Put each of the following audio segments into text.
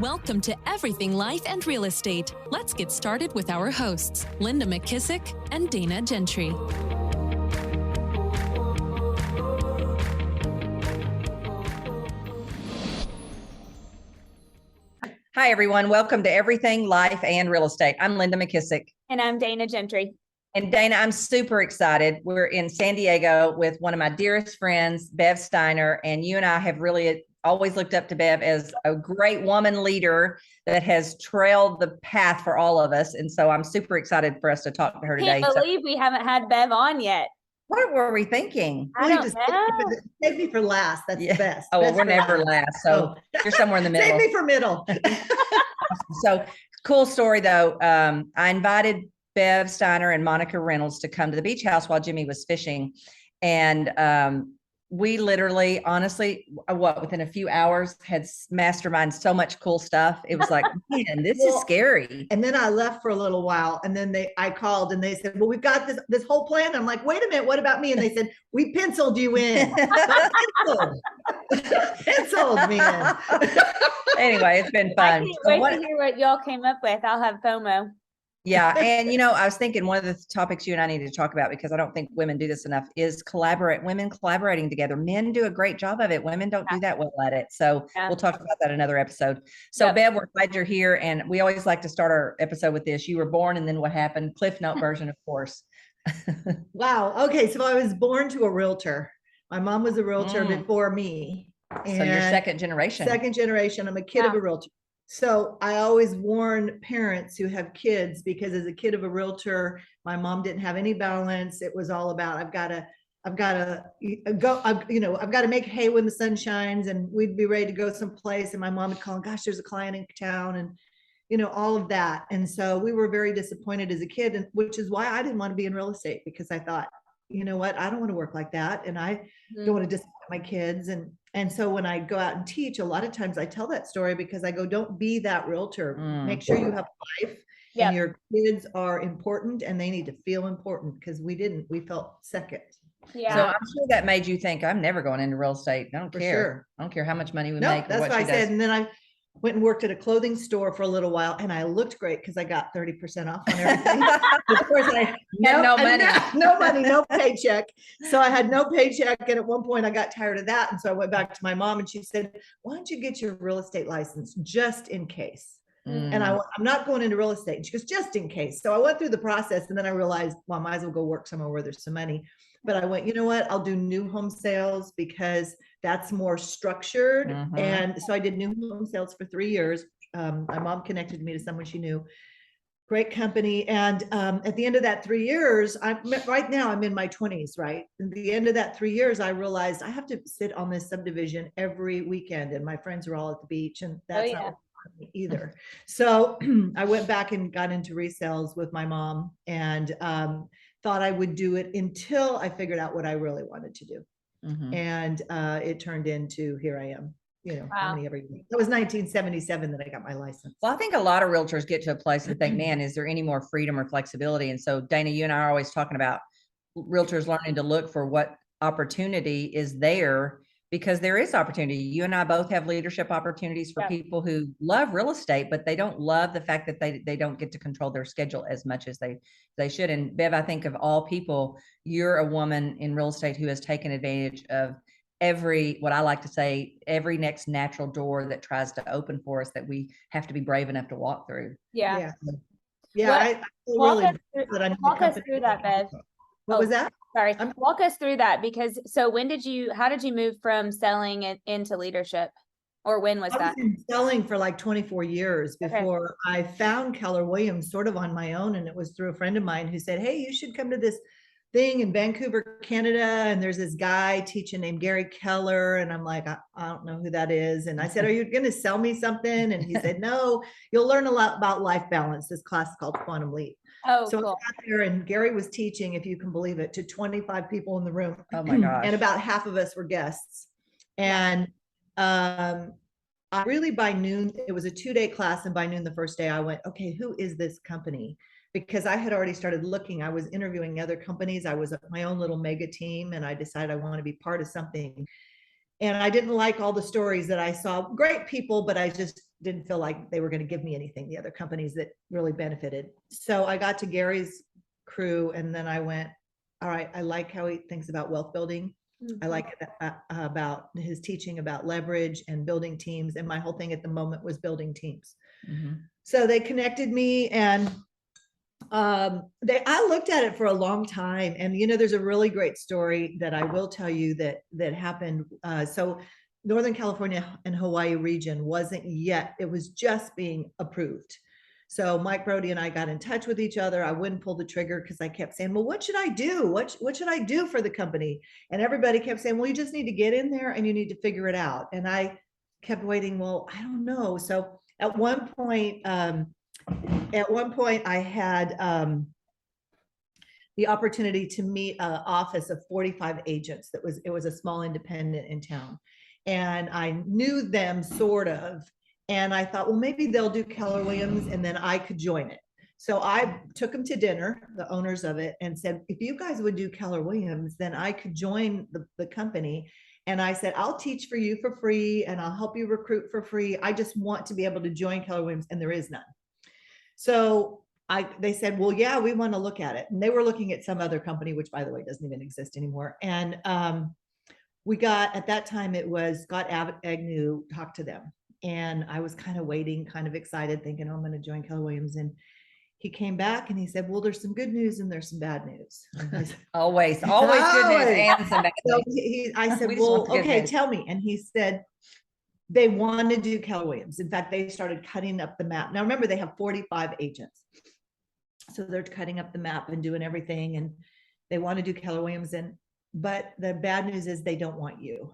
Welcome to Everything Life and Real Estate. Let's get started with our hosts, Linda McKissick and Dana Gentry. Hi, everyone. Welcome to Everything Life and Real Estate. I'm Linda McKissick. And I'm Dana Gentry. And Dana, I'm super excited. We're in San Diego with one of my dearest friends, Bev Steiner. And you and I have really always looked up to Bev as a great woman leader that has trailed the path for all of us. And so I'm super excited for us to talk to her today. Can't believe we haven't had Bev on yet. What were we thinking? I don't know. Save me for last. That's the best. Oh, well, Best we're for never last. last. So you're somewhere in the middle. Save me for middle. So cool story, though. I invited Bev Steiner and Monica Reynolds to come to the beach house while Jimmy was fishing. And we literally, honestly, within a few hours had masterminded so much cool stuff. It was like, man, this is scary. And then I left for a little while, and then I called and they said, well, we've got this whole plan. I'm like, wait a minute, what about me? And they said, we penciled you in. Penciled me in. Anyway, it's been fun. I can't wait to hear what y'all came up with. I'll have FOMO. Yeah. And, I was thinking one of the topics you and I need to talk about, because I don't think women do this enough, is women collaborating together. Men do a great job of it. Women don't do that well at it. So we'll talk about that another episode. So Bev, we're glad you're here. And we always like to start our episode with this. You were born and then what happened? Cliff Note version, of course. Wow. Okay. So I was born to a realtor. My mom was a realtor before me. So you're second generation. Second generation. I'm a kid of a realtor. So I always warn parents who have kids, because as a kid of a realtor, my mom didn't have any balance. It was all about, I've got to make hay when the sun shines, and we'd be ready to go someplace. And my mom would call, gosh, there's a client in town, and all of that. And so we were very disappointed as a kid, and which is why I didn't want to be in real estate, because I thought, you know what, I don't want to work like that. And I don't want to disappoint my kids. And so when I go out and teach, a lot of times I tell that story because I go, don't be that realtor. Make sure you have a life and your kids are important, and they need to feel important, because we felt second. Yeah. So I'm sure that made you think, I'm never going into real estate. I don't care. Sure. I don't care how much money we make. That's what I said. And then I went and worked at a clothing store for a little while, and I looked great because I got 30% off on everything. Of course, no money, no paycheck. So I had no paycheck. And at one point I got tired of that. And so I went back to my mom, and she said, why don't you get your real estate license just in case? And I'm not going into real estate. And she goes, just in case. So I went through the process, and then I realized, well, I might as well go work somewhere where there's some money. But I went, you know what, I'll do new home sales because that's more structured. And so I did new home sales for 3 years. My mom connected me to someone she knew, great company. And at the end of that 3 years, right now I'm in my 20s, right? At the end of that 3 years, I realized I have to sit on this subdivision every weekend, and my friends are all at the beach, and that's not fun either. So I went back and got into resales with my mom, and thought I would do it until I figured out what I really wanted to do. And it turned into, here I am, how many every week. It was 1977 that I got my license. Well, I think a lot of realtors get to a place and think, man, is there any more freedom or flexibility? And so Dana, you and I are always talking about realtors learning to look for what opportunity is there, because there is opportunity. You and I both have leadership opportunities for people who love real estate, but they don't love the fact that they don't get to control their schedule as much as they should. And Bev, I think of all people, you're a woman in real estate who has taken advantage of what I like to say, every next natural door that tries to open for us, that we have to be brave enough to walk through. Yeah. I feel really walk us through that, Bev. What was that? Sorry. Walk us through that, because so how did you move from selling it into leadership, or when was that? I was selling for like 24 years before I found Keller Williams sort of on my own. And it was through a friend of mine who said, hey, you should come to this thing in Vancouver, Canada. And there's this guy teaching named Gary Keller. And I'm like, I don't know who that is. And I said, are you going to sell me something? And he said, no, you'll learn a lot about life balance. This class is called Quantum Leap. Oh, so cool. I got there, and Gary was teaching, if you can believe it, to 25 people in the room. Oh my gosh. And about half of us were guests. And I really, by noon, it was a 2-day class. And by noon, the first day, I went, okay, who is this company? Because I had already started looking. I was interviewing other companies. I was at my own little mega team, and I decided I want to be part of something. And I didn't like all the stories that I saw. Great people, but I just didn't feel like they were going to give me anything, the other companies that really benefited. So I got to Gary's crew, and then I went, all right, I like how he thinks about wealth building. I like about his teaching about leverage and building teams. And my whole thing at the moment was building teams. So they connected me, and I looked at it for a long time. And, there's a really great story that I will tell you that happened. So Northern California and Hawaii region wasn't yet, it was just being approved. So Mike Brody and I got in touch with each other. I wouldn't pull the trigger because I kept saying, well, what should I do? What should I do for the company? And everybody kept saying, well, you just need to get in there and you need to figure it out. And I kept waiting. Well, I don't know. So at one point I had the opportunity to meet an office of 45 agents. It was a small independent in town. And I knew them sort of. And I thought, well, maybe they'll do Keller Williams and then I could join it. So I took them to dinner, the owners of it, and said, if you guys would do Keller Williams, then I could join the company. And I said, I'll teach for you for free and I'll help you recruit for free. I just want to be able to join Keller Williams, and there is none. So they said, well, yeah, we want to look at it. And they were looking at some other company, which by the way, doesn't even exist anymore. And we got, at that time, it was Scott Agnew talked to them. And I was kind of waiting, kind of excited, thinking, oh, I'm going to join Keller Williams. And he came back and he said, well, there's some good news and there's some bad news. Always good news and some bad news. So I said, well, okay, tell me. And he said, they want to do Keller Williams. In fact, they started cutting up the map. Now, remember, they have 45 agents. So they're cutting up the map and doing everything. And they want to do Keller Williams. But the bad news is they don't want you.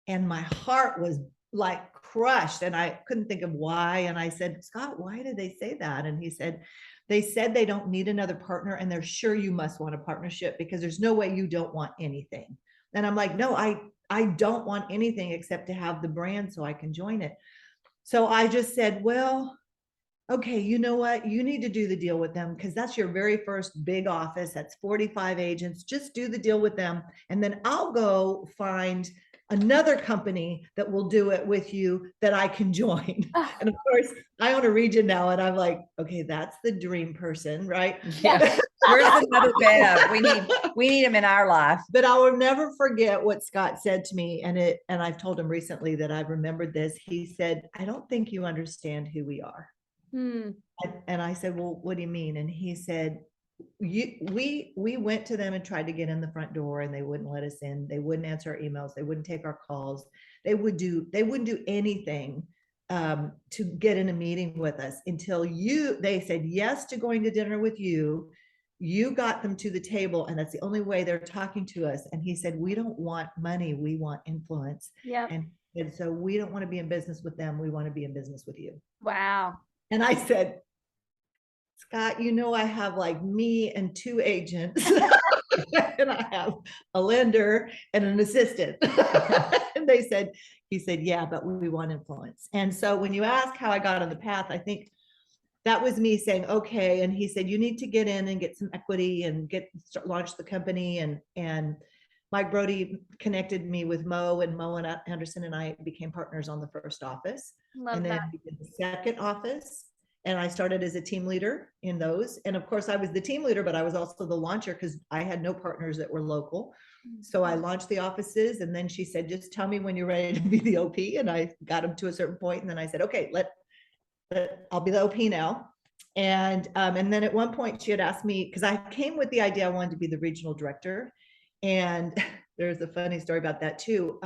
And my heart was like crushed, and I couldn't think of why. And I said, Scott, why did they say that? And he said, they said they don't need another partner, and they're sure you must want a partnership because there's no way you don't want anything. And I'm like, no, I don't want anything except to have the brand so I can join it. So I just said, well, okay, you know what? You need to do the deal with them because that's your very first big office. That's 45 agents. Just do the deal with them. And then I'll go find another company that will do it with you that I can join. And of course, I own a region now, and I'm like, okay, that's the dream person, right? Yeah. Where's another Bev? We need him in our life. But I will never forget what Scott said to me, and I've told him recently that I've remembered this. He said, I don't think you understand who we are. And I said, well, what do you mean? And he said, we went to them and tried to get in the front door, and they wouldn't let us in. They wouldn't answer our emails. They wouldn't take our calls. They wouldn't do anything to get in a meeting with us until they said yes to going to dinner with you. You got them to the table, and that's the only way they're talking to us. And he said, we don't want money. We want influence. Yeah. And so we don't want to be in business with them. We want to be in business with you. Wow. And I said, Scott, I have like me and 2 agents and I have a lender and an assistant. And he said, yeah, but we want influence. And so when you ask how I got on the path, I think that was me saying, okay. And he said, you need to get in and get some equity and launch the company. And Mike Brody connected me with Mo, and Anderson and I became partners on the first office. Love and then that. we did the second office. And I started as a team leader in those. And of course I was the team leader, but I was also the launcher because I had no partners that were local. So I launched the offices, and then she said, just tell me when you're ready to be the OP. And I got them to a certain point, and then I said, okay, I'll be the OP now. And then at one point she had asked me, because I came with the idea I wanted to be the regional director. And there's a funny story about that too.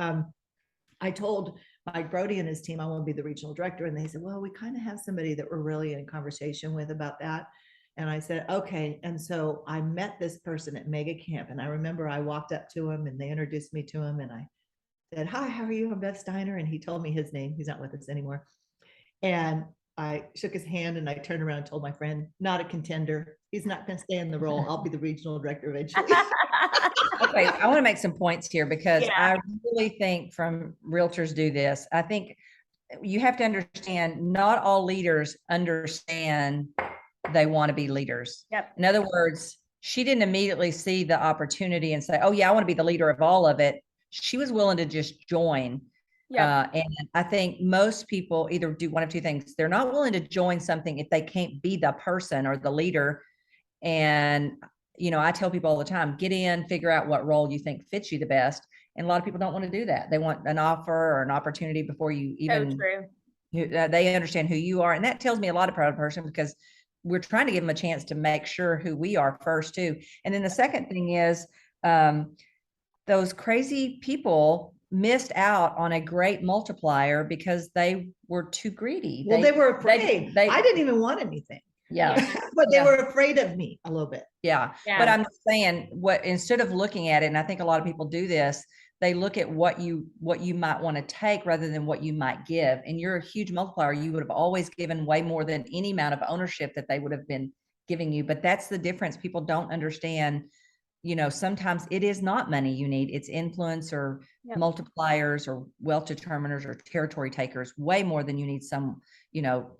I told Mike Brody and his team, I want to be the regional director. And they said, well, we kind of have somebody that we're really in conversation with about that. And I said, okay. And so I met this person at Mega Camp. And I remember I walked up to him and they introduced me to him. And I said, hi, how are you? I'm Bev Steiner. And he told me his name. He's not with us anymore. And I shook his hand and I turned around and told my friend, not a contender. He's not going to stay in the role. I'll be the regional director eventually. Okay, I want to make some points here because Yeah. I really think from realtors do this. I think you have to understand not all leaders understand they want to be leaders. Yep. In other words, she didn't immediately see the opportunity and say, oh yeah, I want to be the leader of all of it. She was willing to just join. Yeah. And I think most people either do one of two things. They're not willing to join something if they can't be the person or the leader. And, I tell people all the time, get in, figure out what role you think fits you the best. And a lot of people don't want to do that. They want an offer or an opportunity before you So even, true. they understand who you are. And that tells me a lot about a person, because we're trying to give them a chance to make sure who we are first too. And then the second thing is, those crazy people missed out on a great multiplier because they were too greedy. Well, they were afraid. They- I didn't even want anything, Yeah. but they Yeah. were afraid of me a little bit. Yeah. Yeah. But I'm saying, instead of looking at it, and I think a lot of people do this, they look at what you might want to take rather than what you might give. And you're a huge multiplier. You would have always given way more than any amount of ownership that they would have been giving you. But that's the difference. People don't understand. Sometimes it is not money you need. It's influence or Yep. multipliers or wealth determiners or territory takers, way more than you need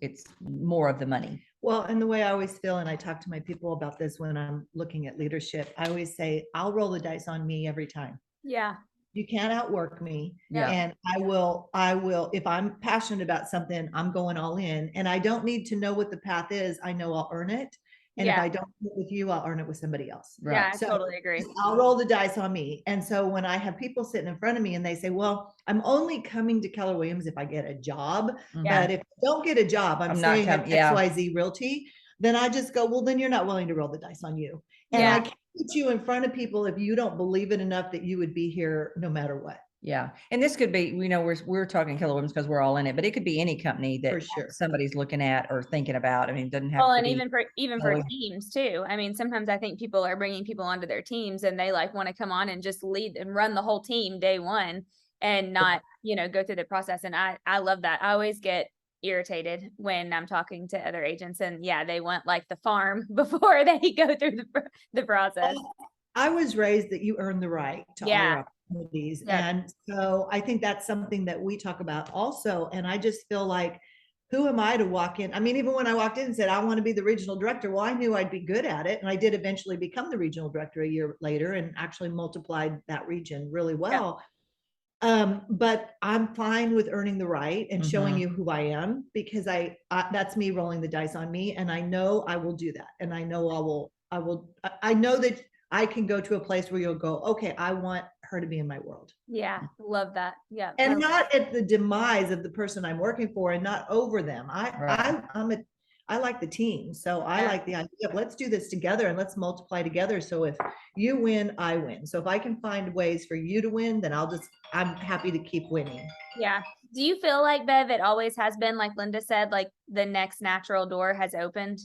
it's more of the money. Well, and the way I always feel, and I talk to my people about this when I'm looking at leadership, I always say, I'll roll the dice on me every time. Yeah. You can't outwork me. Yeah. And I will, if I'm passionate about something, I'm going all in, and I don't need to know what the path is. I know I'll earn it. And if Yeah. I don't do it with you, I'll earn it with somebody else. Right. Yeah, I So totally agree. I'll roll the dice on me. And so when I have people sitting in front of me and they say, well, I'm only coming to Keller Williams if I get a job. Yeah. But if I don't get a job, I'm not staying at yeah. XYZ Realty. Then I just go, well, then you're not willing to roll the dice on you. And Yeah. I can't put you in front of people if you don't believe it enough that you would be here no matter what. Yeah. And this could be, we're talking Keller Williams because we're all in it, but it could be any company that For sure. somebody's looking at or thinking about. I mean, it doesn't have Well, to and be. even for Oh. teams too. I mean, sometimes I think people are bringing people onto their teams and they want to come on and just lead and run the whole team day one and not, go through the process. And I love that. I always get irritated when I'm talking to other agents and they want the farm before they go through the process. I was raised that you earn the right to all your opportunities. Yeah. And so I think that's something that we talk about also. And I just feel like, who am I to walk in? I mean, even when I walked in and said, I want to be the regional director, well, I knew I'd be good at it. And I did eventually become the regional director a year later and actually multiplied that region really well. But I'm fine with earning the right and showing you who I am, because that's me rolling the dice on me. And I know I will do that. And I know I know that I can go to a place where you'll go, okay, I want her to be in my world. Yeah. Love that. Yeah. And not at the demise of the person I'm working for and not over them. I like the team. So I like the idea of, let's do this together and let's multiply together. So if you win, I win. So if I can find ways for you to win, then I'm happy to keep winning. Yeah. Do you feel like, Bev, it always has been, like Linda said, the next natural door has opened?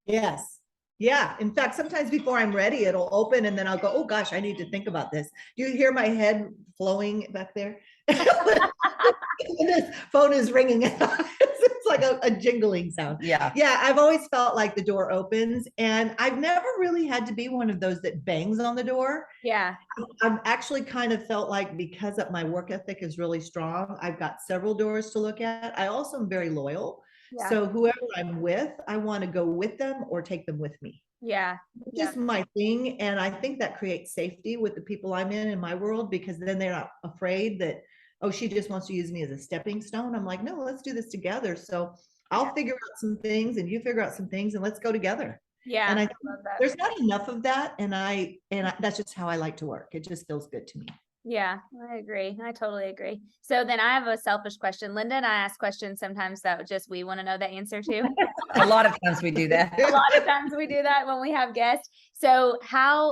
Yes. Yeah. In fact, sometimes before I'm ready, it'll open and then I'll go, oh gosh, I need to think about this. Do you hear my head flowing back there? This phone is ringing. It's like a jingling sound. Yeah. Yeah. I've always felt like the door opens, and I've never really had to be one of those that bangs on the door. Yeah. I've actually kind of felt like, because of my work ethic is really strong, I've got several doors to look at. I also am very loyal. Yeah. So whoever I'm with, I want to go with them or take them with me. Yeah. It's just my thing. And I think that creates safety with the people I'm in my world, because then they're not afraid that, oh, she just wants to use me as a stepping stone. I'm like, no, let's do this together. So I'll figure out some things and you figure out some things and let's go together. Yeah. And I love that. there's not enough of that. And that's just how I like to work. It just feels good to me. Yeah, I agree. I totally agree. So then I have a selfish question. Linda and I ask questions sometimes that just we want to know the answer to. A lot of times we do that. A lot of times we do that when we have guests. So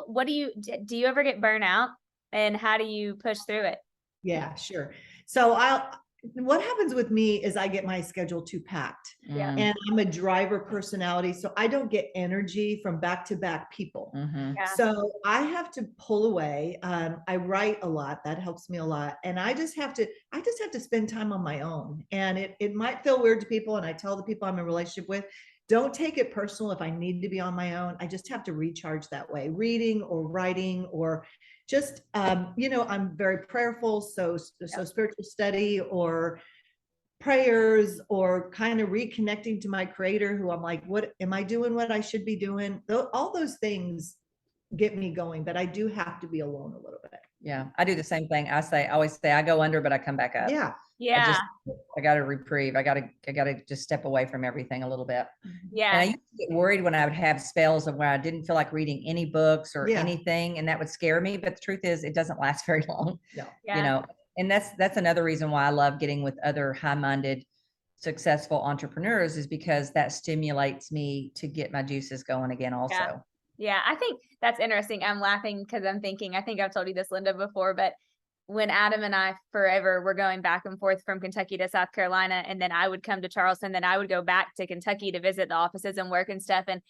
what do you ever get burnout, and how do you push through it? Yeah, sure. So what happens with me is I get my schedule too packed. Yeah. And I'm a driver personality, so I don't get energy from back-to-back people. Yeah. So I have to pull away. I write a lot. That helps me a lot. And I just have to spend time on my own. And it might feel weird to people. And I tell the people I'm in a relationship with, don't take it personal if I need to be on my own. I just have to recharge that way, reading or writing or just, I'm very prayerful. So spiritual study or prayers or kind of reconnecting to my creator, who I'm like, what am I doing? What I should be doing? All those things get me going, but I do have to be alone a little bit. Yeah. I do the same thing. I always say I go under, but I come back up. Yeah. Yeah. I got a reprieve. I got to just step away from everything a little bit. And I Yeah. used to get worried when I would have spells of where I didn't feel like reading any books or Yeah. anything, and that would scare me. But the truth is, it doesn't last very long. No. Yeah. You know, and that's another reason why I love getting with other high-minded, successful entrepreneurs, is because that stimulates me to get my juices going again also. Yeah. Yeah, I think that's interesting. I'm laughing because I'm thinking, I think I've told you this, Linda, before, but when Adam and I forever were going back and forth from Kentucky to South Carolina, and then I would come to Charleston, then I would go back to Kentucky to visit the offices and work and stuff. And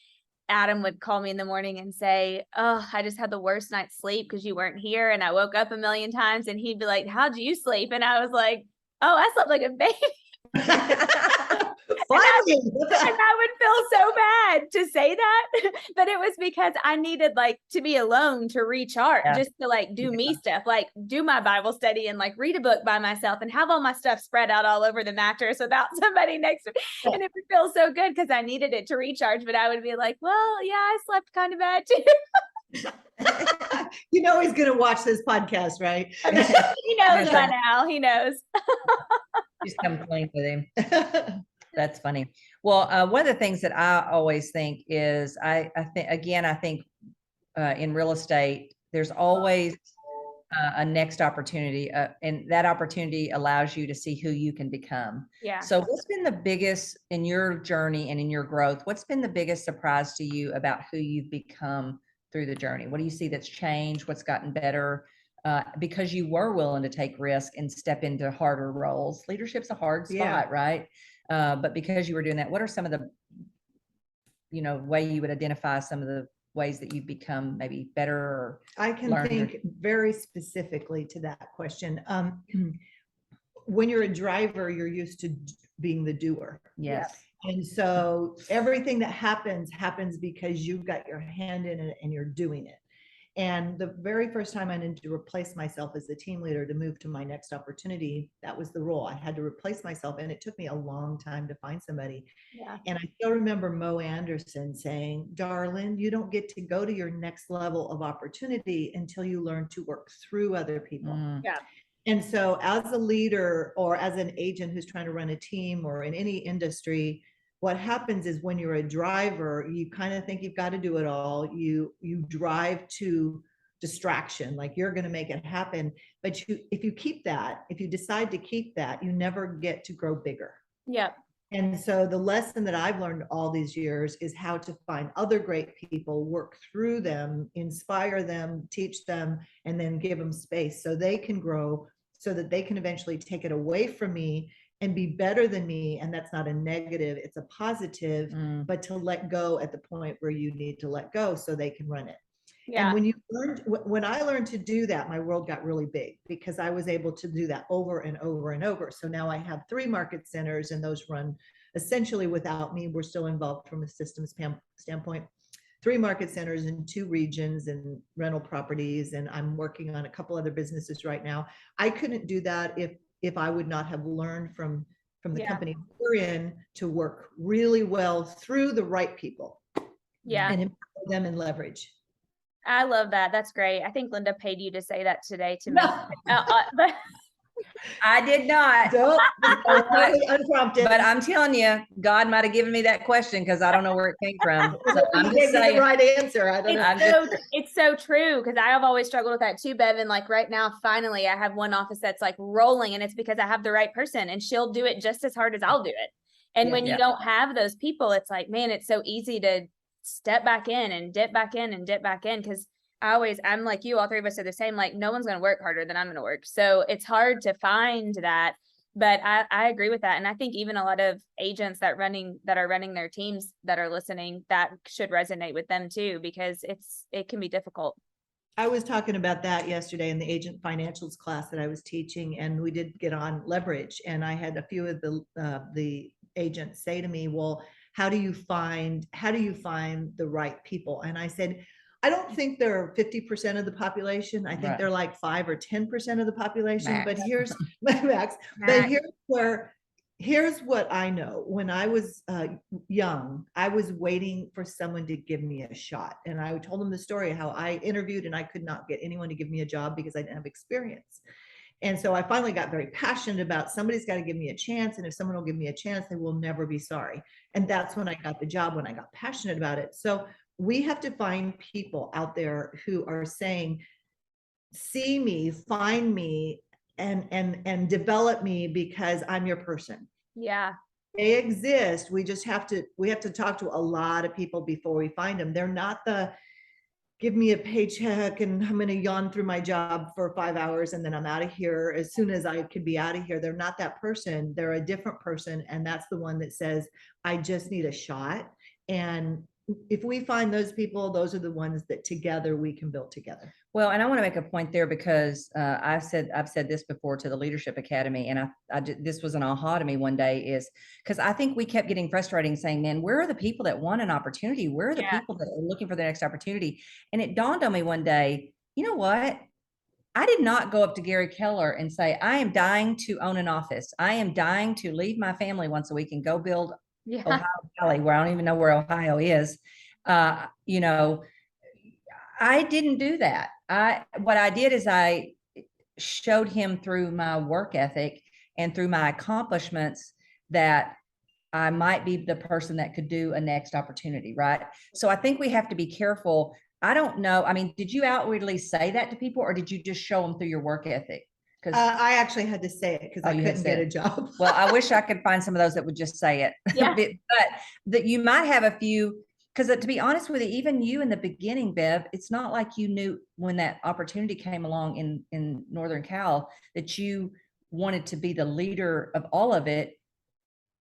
Adam would call me in the morning and say, "Oh, I just had the worst night's sleep because you weren't here. And I woke up a million times." And he'd be like, "How'd you sleep?" And I was like, "Oh, I slept like a baby." Finally. And I would feel so bad to say that, but it was because I needed like to be alone to recharge, just to like do me stuff, like do my Bible study and like read a book by myself and have all my stuff spread out all over the mattress without somebody next to me. And it would feel so good because I needed it to recharge, but I would be like, well, yeah, I slept kind of bad too. You know he's going to watch this podcast, right? He knows by now. He knows. Just come clean with him. That's funny. Well, one of the things that I always think is, I think in real estate, there's always a next opportunity, and that opportunity allows you to see who you can become. Yeah. So what's been the biggest in your journey and in your growth? What's been the biggest surprise to you about who you've become through the journey? What do you see that's changed? What's gotten better? Because you were willing to take risk and step into harder roles. Leadership's a hard spot, right? But because you were doing that, what are some of the, way you would identify some of the ways that you've become maybe better? Or I can think very specifically to that question. When you're a driver, you're used to being the doer. Yes. And so everything that happens because you've got your hand in it and you're doing it. And the very first time I needed to replace myself as the team leader to move to my next opportunity, that was the role. I had to replace myself, and it took me a long time to find somebody. Yeah. And I still remember Mo Anderson saying, "Darling, you don't get to go to your next level of opportunity until you learn to work through other people." Yeah. And so as a leader or as an agent who's trying to run a team or in any industry, what happens is when you're a driver, you kind of think you've got to do it all. You drive to distraction, like you're going to make it happen. But if you decide to keep that, you never get to grow bigger. Yeah. And so the lesson that I've learned all these years is how to find other great people, work through them, inspire them, teach them, and then give them space so they can grow, so that they can eventually take it away from me and be better than me. And that's not a negative, it's a positive, but to let go at the point where you need to let go so they can run it. Yeah. And when I learned to do that, my world got really big because I was able to do that over and over and over. So now I have 3 market centers, and those run essentially without me. We're still involved from a systems standpoint. 3 market centers in 2 regions and rental properties. And I'm working on a couple other businesses right now. I couldn't do that if I would not have learned from the company we're in to work really well through the right people. Yeah. And empower them and leverage. I love that. That's great. I think Linda paid you to say that today to me. But I did not. Unprompted. But I'm telling you, God might have given me that question because I don't know where it came from. So I'm just saying the right answer. I don't know. It's so true, because I have always struggled with that too, Bev. And like right now, finally, I have one office that's like rolling, and it's because I have the right person, and she'll do it just as hard as I'll do it. And when you don't have those people, it's like, man, it's so easy to step back in and dip back in and dip back in, because I'm like you, all 3 of us are the same, like no one's going to work harder than I'm going to work. So it's hard to find that, but I agree with that. And I think even a lot of agents that are running their teams that are listening, that should resonate with them too, because it can be difficult. I was talking about that yesterday in the agent financials class that I was teaching, and we did get on leverage. And I had a few of the agents say to me, well, how do you find the right people? And I said, I don't think they're 50% of the population. I think they're like 5 or 10% of the population. Max. But here's Max. But here's what I know. When I was young, I was waiting for someone to give me a shot. And I told them the story of how I interviewed and I could not get anyone to give me a job because I didn't have experience. And so I finally got very passionate about somebody's got to give me a chance. And if someone will give me a chance, they will never be sorry. And that's when I got the job, when I got passionate about it. So we have to find people out there who are saying, see me, find me, and develop me because I'm your person. Yeah. They exist. We have to talk to a lot of people before we find them. They're not the give me a paycheck and I'm going to yawn through my job for 5 hours and then I'm out of here as soon as I could be out of here. They're not that person. They're a different person. And that's the one that says, I just need a shot. And if we find those people, those are the ones that together we can build together. Well, and I want to make a point there because I've said this before to the Leadership Academy, and this was an aha to me one day, is because I think we kept getting frustrating saying, man, where are the people that want an opportunity? Where are the people that are looking for the next opportunity? And it dawned on me one day, you know what? I did not go up to Gary Keller and say, I am dying to own an office. I am dying to leave my family once a week and go build Ohio Valley, where I don't even know where Ohio is. You know, I didn't do that. What I did is I showed him through my work ethic and through my accomplishments that I might be the person that could do a next opportunity, right? So I think we have to be careful. I don't know. I mean, did you outwardly say that to people, or did you just show them through your work ethic? I actually had to say it because I couldn't get a job. Well, I wish I could find some of those that would just say it. Yeah. But that you might have a few, because to be honest with you, even you in the beginning, Bev, it's not like you knew when that opportunity came along in Northern Cal that you wanted to be the leader of all of it.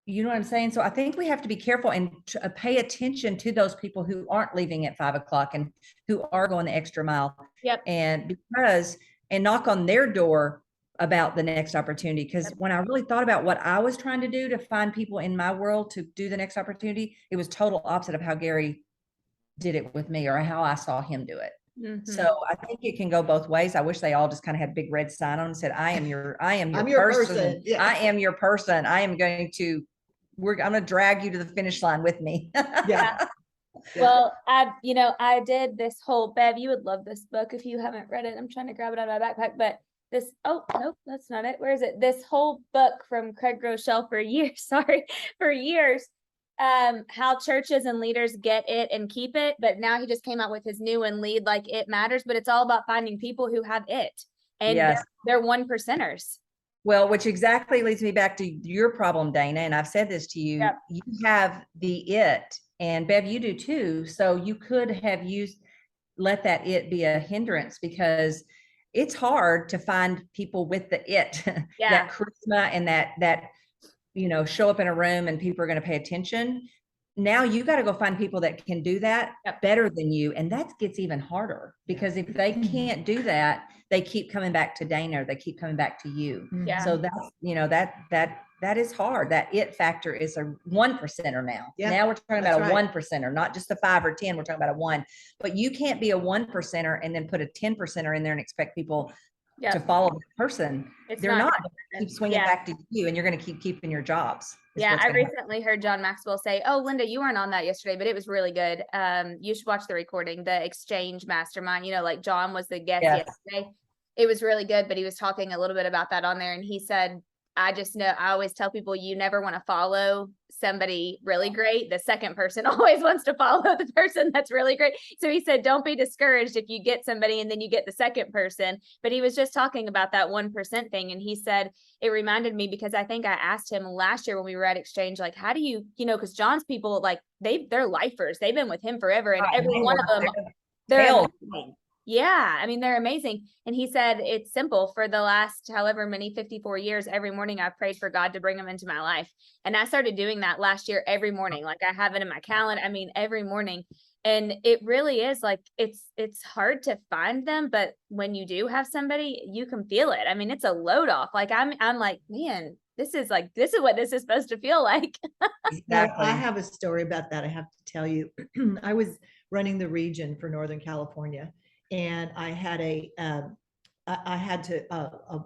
You know what I'm saying? So I think we have to be careful and pay attention to those people who aren't leaving at 5 o'clock and who are going the extra mile. Yep. And knock on their door about the next opportunity. Because when I really thought about what I was trying to do to find people in my world to do the next opportunity, it was total opposite of how Gary did it with me or how I saw him do it. Mm-hmm. So I think it can go both ways. I wish they all just kind of had a big red sign on and said, I'm your person. Yeah. I am your person. I'm going to drag you to the finish line with me. Yeah. Well, I did this whole, Bev, you would love this book if you haven't read it. I'm trying to grab it out of my backpack, but nope, that's not it. Where is it? This whole book from Craig Groeschel for years, how churches and leaders get it and keep it. But now he just came out with his new one, Lead Like It Matters, but it's all about finding people who have it. And they're 1%ers. Well, which exactly leads me back to your problem, Dana. And I've said this to you, You have the it, and Bev, you do too. So you could have let that it be a hindrance, because it's hard to find people with the it, that charisma and that, show up in a room and people are going to pay attention. Now you got to go find people that can do that better than you. And that gets even harder, because if they can't do that, they keep coming back to Dana, or they keep coming back to you. Yeah. So that's, that is hard. That it factor is a 1%er now. Yeah. Now we're talking about a 1%er, not just a 5 or 10. We're talking about a 1, but you can't be a 1%er and then put a 10%er in there and expect people to follow the person. They're not keep swinging back to you, and you're going to keep keeping your jobs. Yeah. I recently heard John Maxwell say, oh, Linda, you weren't on that yesterday, but it was really good. You should watch the recording, the Exchange Mastermind, like John was the guest yesterday. It was really good, but he was talking a little bit about that on there. And he said, I just know, I always tell people, you never want to follow somebody really great. The second person always wants to follow the person that's really great. So he said, don't be discouraged if you get somebody and then you get the second person. But he was just talking about that 1% thing. And he said, it reminded me, because I think I asked him last year when we were at Exchange, like, how do you, because John's people, like they're lifers. They've been with him forever. And every one of them, they're amazing. Yeah. I mean, they're amazing. And he said, it's simple. For the last however many 54 years, every morning I've prayed for God to bring them into my life. And I started doing that last year every morning. Like, I have it in my calendar. I mean, every morning. And it really is like, it's hard to find them, but when you do have somebody, you can feel it. I mean, it's a load off. Like, I'm like, man, this is what this is supposed to feel like. Exactly. I have a story about that. I have to tell you, I was running the region for Northern California. And I had a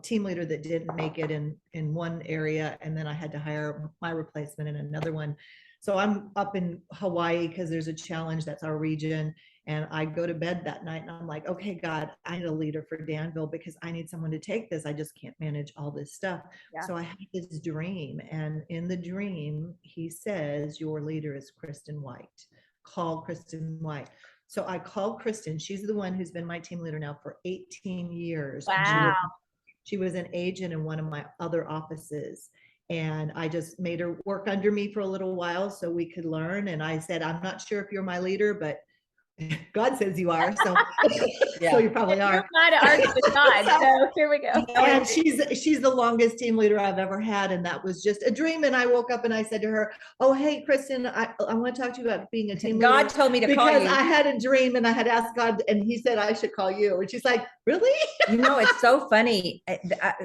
team leader that didn't make it in one area, and then I had to hire my replacement in another one. So I'm up in Hawaii because there's a challenge, that's our region. And I go to bed that night and I'm like, okay, God, I need a leader for Danville because I need someone to take this. I just can't manage all this stuff. Yeah. So I had this dream. And in the dream, he says, your leader is Kristen White. Call Kristen White. So I called Kristen. She's the one who's been my team leader now for 18 years. Wow. She was an agent in one of my other offices. And I just made her work under me for a little while so we could learn. And I said, I'm not sure if you're my leader, but God says you are. So, so you probably are. You're not argue with God. So here we go. And she's the longest team leader I've ever had. And that was just a dream. And I woke up and I said to her, oh, hey, Kristen, I want to talk to you about being a team leader. God told me to call you. Because I had a dream and I had asked God and he said I should call you. And she's like, really? It's so funny.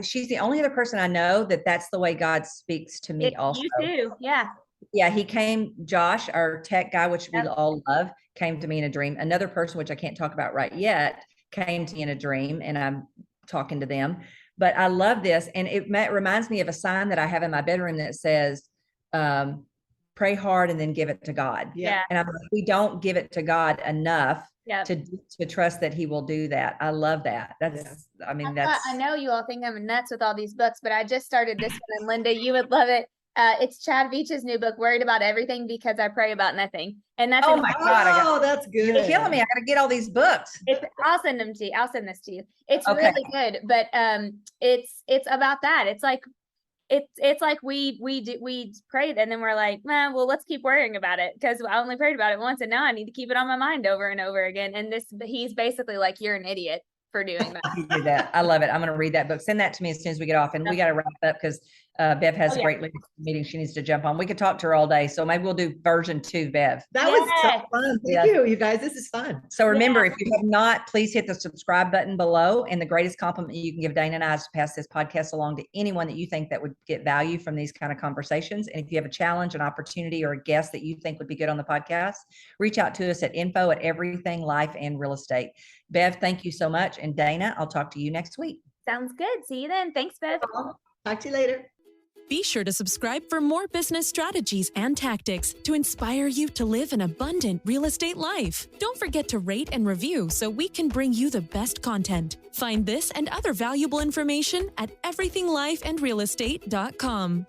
She's the only other person I know that's the way God speaks to me also. You too. Yeah. Yeah, he came, Josh, our tech guy, which we all love, came to me in a dream. Another person, which I can't talk about right yet, came to me in a dream, and I'm talking to them. But I love this. And it reminds me of a sign that I have in my bedroom that says, pray hard and then give it to God. Yeah. And I'm like, we don't give it to God enough to trust that he will do that. I love that. I know you all think I'm nuts with all these books, but I just started this one, and Linda, you would love it. It's Chad Beach's new book, Worried About Everything Because I Pray About Nothing. And that's God, that's good. You're killing me. I got to get all these books. I'll send them to you. I'll send this to you. It's really good, but it's about that. It's like we prayed and then we're like, well, let's keep worrying about it because I only prayed about it once and now I need to keep it on my mind over and over again. And he's basically like, you're an idiot for doing that. You do that. I love it. I'm going to read that book. Send that to me as soon as we get off, and we got to wrap up because Bev has a great meeting she needs to jump on. We could talk to her all day, so maybe we'll do version 2, Bev. That was so fun. Thank you, you guys. This is fun. So remember, if you have not, please hit the subscribe button below. And the greatest compliment you can give Dana and I is to pass this podcast along to anyone that you think that would get value from these kind of conversations. And if you have a challenge, an opportunity, or a guest that you think would be good on the podcast, reach out to us at info@everything life and real estate. Bev, thank you so much. And Dana, I'll talk to you next week. Sounds good. See you then. Thanks, Bev. Talk to you later. Be sure to subscribe for more business strategies and tactics to inspire you to live an abundant real estate life. Don't forget to rate and review so we can bring you the best content. Find this and other valuable information at everythinglifeandrealestate.com.